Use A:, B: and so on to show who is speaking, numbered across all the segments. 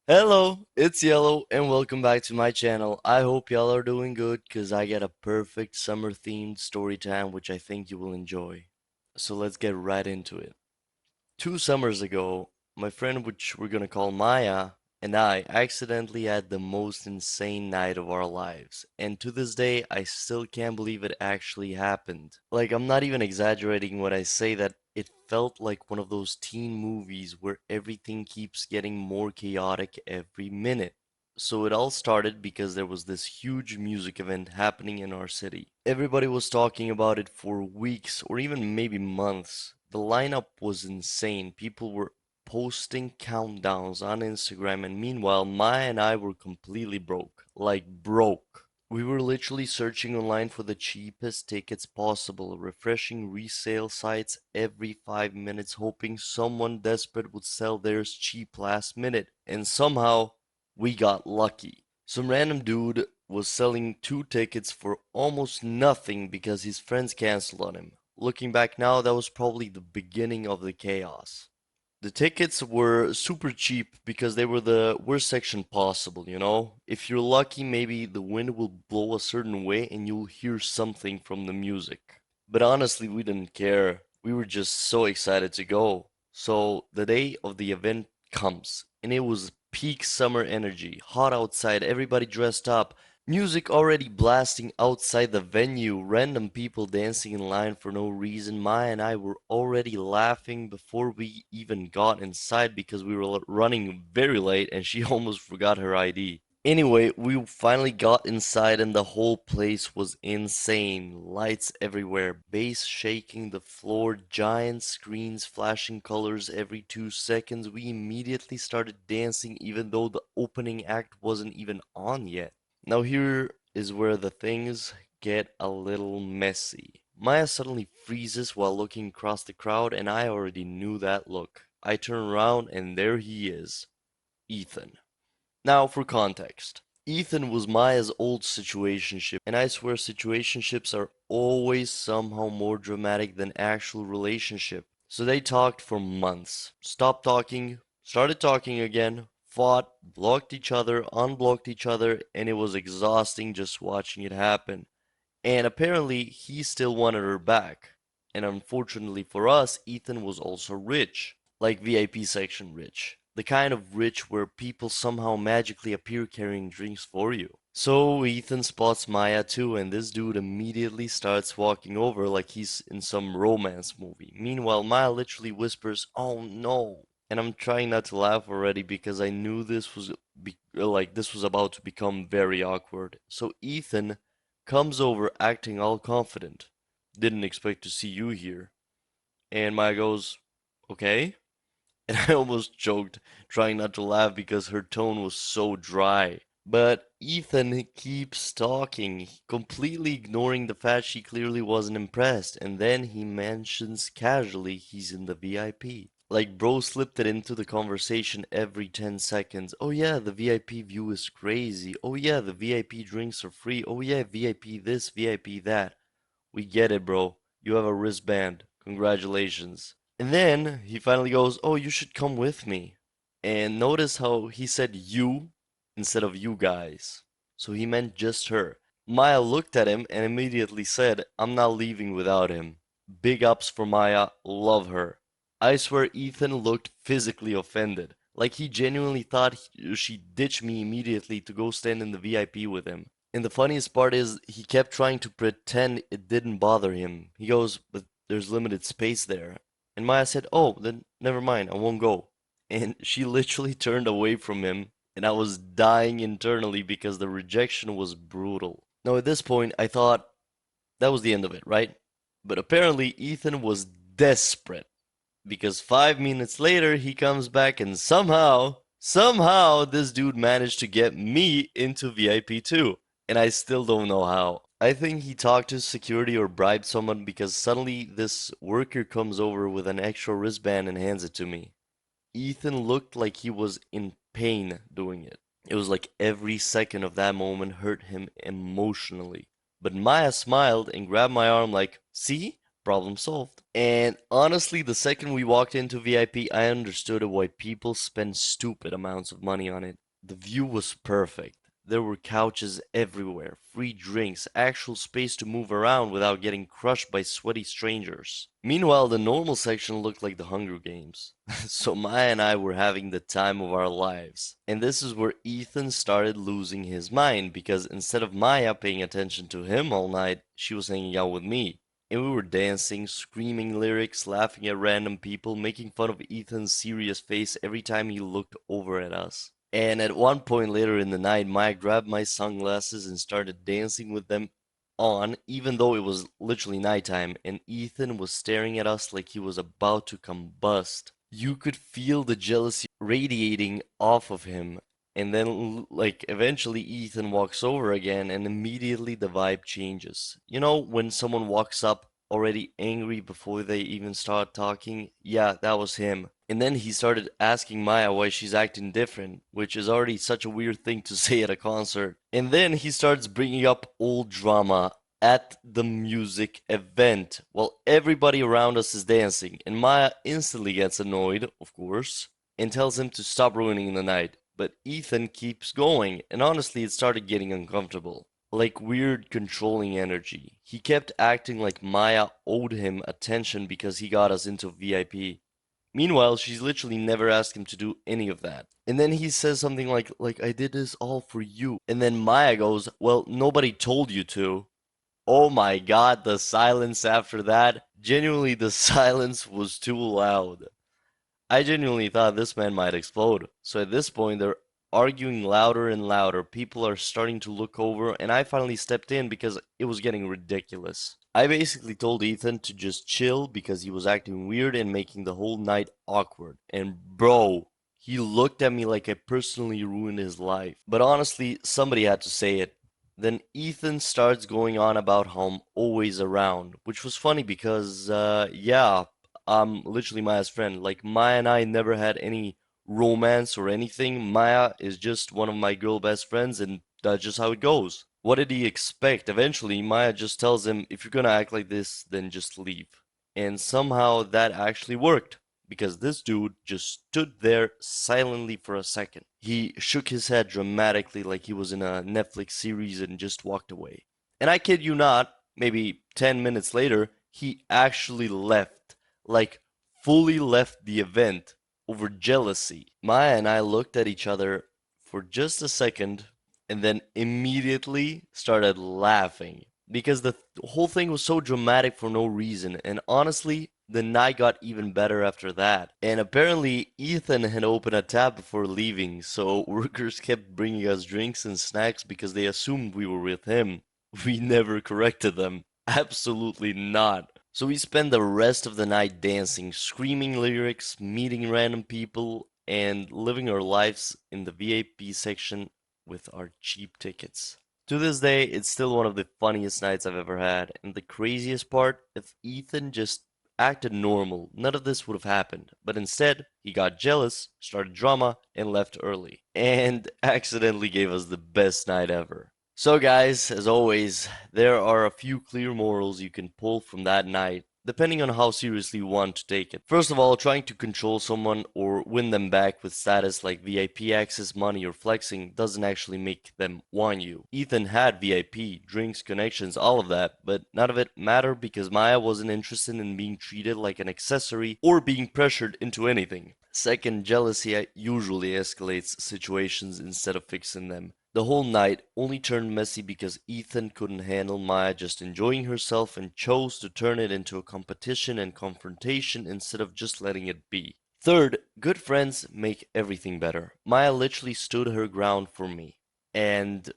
A: Hello, it's Yellow and welcome back to my channel. I hope y'all are doing good because I got a perfect summer themed story time which I think you will enjoy. So let's get right into it. 2 summers ago, my friend, which we're gonna call Maya, and I accidentally had the most insane night of our lives. And to this day, I still can't believe it actually happened. Like, I'm not even exaggerating when I say that it felt like one of those teen movies where everything keeps getting more chaotic every minute. So it all started because there was this huge music event happening in our city. Everybody was talking about it for weeks or even maybe months. The lineup was insane. People were posting countdowns on Instagram, and meanwhile, Maya and I were completely broke. Like, broke. We were literally searching online for the cheapest tickets possible, refreshing resale sites every 5 minutes, hoping someone desperate would sell theirs cheap last minute. And somehow, we got lucky. Some random dude was selling 2 tickets for almost nothing because his friends canceled on him. Looking back now, that was probably the beginning of the chaos. The tickets were super cheap because they were the worst section possible, you know? If you're lucky, maybe the wind will blow a certain way and you'll hear something from the music. But honestly, we didn't care. We were just so excited to go. So the day of the event comes, and it was peak summer energy, hot outside, everybody dressed up, music already blasting outside the venue, random people dancing in line for no reason. Maya and I were already laughing before we even got inside because we were running very late and she almost forgot her ID. Anyway, we finally got inside and the whole place was insane. Lights everywhere, bass shaking the floor, giant screens flashing colors every 2 seconds. We immediately started dancing even though the opening act wasn't even on yet. Now here is where the things get a little messy. Maya suddenly freezes while looking across the crowd, and I already knew that look. I turn around and there he is, Ethan. Now for context. Ethan was Maya's old situationship, and I swear situationships are always somehow more dramatic than actual relationship. So they talked for months, stopped talking, started talking again, fought, blocked each other, unblocked each other, and it was exhausting just watching it happen. And apparently he still wanted her back. And unfortunately for us, Ethan was also rich, like VIP section rich. The kind of rich where people somehow magically appear carrying drinks for you. So Ethan spots Maya too, and this dude immediately starts walking over like he's in some romance movie. Meanwhile, Maya literally whispers, "Oh no." And I'm trying not to laugh already because I knew this was about to become very awkward. So Ethan comes over acting all confident. "Didn't expect to see you here." And Maya goes, "Okay." And I almost choked, trying not to laugh because her tone was so dry. But Ethan keeps talking, completely ignoring the fact she clearly wasn't impressed, and then he mentions casually he's in the VIP. Like bro slipped it into the conversation every 10 seconds. "Oh yeah, the VIP view is crazy. Oh yeah, the VIP drinks are free. Oh yeah, VIP this, VIP that." "We get it, bro. You have a wristband. Congratulations." And then he finally goes, "Oh, you should come with me." And notice how he said you instead of you guys. So he meant just her. Maya looked at him and immediately said, "I'm not leaving without him." Big ups for Maya, love her. I swear Ethan looked physically offended, like he genuinely thought she'd ditch me immediately to go stand in the VIP with him. And the funniest part is he kept trying to pretend it didn't bother him. He goes, "But there's limited space there." And Maya said, "Oh, then never mind, I won't go." And she literally turned away from him, and I was dying internally because the rejection was brutal. Now, at this point, I thought that was the end of it, right? But apparently, Ethan was desperate because 5 minutes later, he comes back, and somehow, this dude managed to get me into VIP too. And I still don't know how. I think he talked to security or bribed someone because suddenly this worker comes over with an extra wristband and hands it to me. Ethan looked like he was in pain doing it. It was like every second of that moment hurt him emotionally. But Maya smiled and grabbed my arm like, "See? Problem solved. And honestly, the second we walked into VIP, I understood why people spend stupid amounts of money on it. The view was perfect. There were couches everywhere, free drinks, actual space to move around without getting crushed by sweaty strangers. Meanwhile, the normal section looked like the Hunger Games. So Maya and I were having the time of our lives. And this is where Ethan started losing his mind because instead of Maya paying attention to him all night, she was hanging out with me. And we were dancing, screaming lyrics, laughing at random people, making fun of Ethan's serious face every time he looked over at us. And at one point later in the night, Maya grabbed my sunglasses and started dancing with them on, even though it was literally nighttime, and Ethan was staring at us like he was about to combust. You could feel the jealousy radiating off of him. And then, like, eventually Ethan walks over again, and immediately the vibe changes. You know, when someone walks up already angry before they even start talking? Yeah, that was him. And then he started asking Maya why she's acting different, which is already such a weird thing to say at a concert. And then he starts bringing up old drama at the music event while everybody around us is dancing. And Maya instantly gets annoyed, of course, and tells him to stop ruining the night. But Ethan keeps going, and honestly, it started getting uncomfortable. Like weird controlling energy. He kept acting like Maya owed him attention because he got us into VIP. Meanwhile, she's literally never asked him to do any of that. And then he says something like I did this all for you. And then Maya goes, "Well, nobody told you to." Oh my god, the silence after that. Genuinely, the silence was too loud. I genuinely thought this man might explode. So at this point, they're arguing louder and louder. People are starting to look over, and I finally stepped in because it was getting ridiculous. I basically told Ethan to just chill because he was acting weird and making the whole night awkward. And bro, he looked at me like I personally ruined his life. But honestly, somebody had to say it. Then Ethan starts going on about how I'm always around, which was funny because, yeah, I'm literally Maya's friend. Like Maya and I never had any romance or anything. Maya is just one of my girl best friends, and that's just how it goes. What did he expect? Eventually, Maya just tells him, if you're gonna act like this, then just leave. And somehow that actually worked, because this dude just stood there silently for a second. He shook his head dramatically like he was in a Netflix series and just walked away. And I kid you not, maybe 10 minutes later, he actually left, like fully left the event over jealousy. Maya and I looked at each other for just a second and then immediately started laughing because the whole thing was so dramatic for no reason. And honestly, the night got even better after that. And apparently, Ethan had opened a tab before leaving, so workers kept bringing us drinks and snacks because they assumed we were with him. We never corrected them. Absolutely not. So we spent the rest of the night dancing, screaming lyrics, meeting random people, and living our lives in the VIP section with our cheap tickets. To this day, it's still one of the funniest nights I've ever had, and the craziest part, if Ethan just acted normal, none of this would have happened. But instead, he got jealous, started drama, and left early. And accidentally gave us the best night ever. So guys, as always, there are a few clear morals you can pull from that night, depending on how seriously you want to take it. First of all, trying to control someone or win them back with status like VIP access, money, or flexing doesn't actually make them want you. Ethan had VIP, drinks, connections, all of that, but none of it mattered because Maya wasn't interested in being treated like an accessory or being pressured into anything. Second, jealousy usually escalates situations instead of fixing them. The whole night only turned messy because Ethan couldn't handle Maya just enjoying herself and chose to turn it into a competition and confrontation instead of just letting it be. Third, good friends make everything better. Maya literally stood her ground for me. And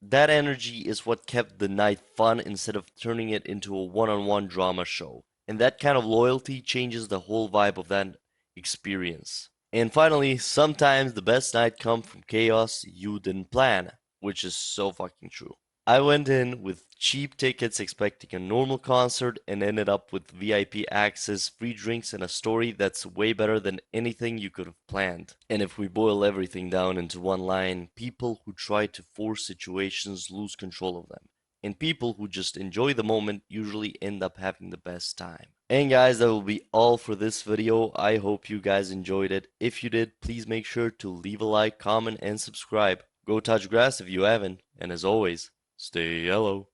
A: that energy is what kept the night fun instead of turning it into a one-on-one drama show. And that kind of loyalty changes the whole vibe of that experience. And finally, sometimes the best night comes from chaos you didn't plan, which is so fucking true. I went in with cheap tickets expecting a normal concert and ended up with VIP access, free drinks, and a story that's way better than anything you could have planned. And if we boil everything down into one line, people who try to force situations lose control of them. And people who just enjoy the moment usually end up having the best time. And guys, that will be all for this video. I hope you guys enjoyed it. If you did, please make sure to leave a like, comment, and subscribe. Go touch grass if you haven't. And as always, stay yellow.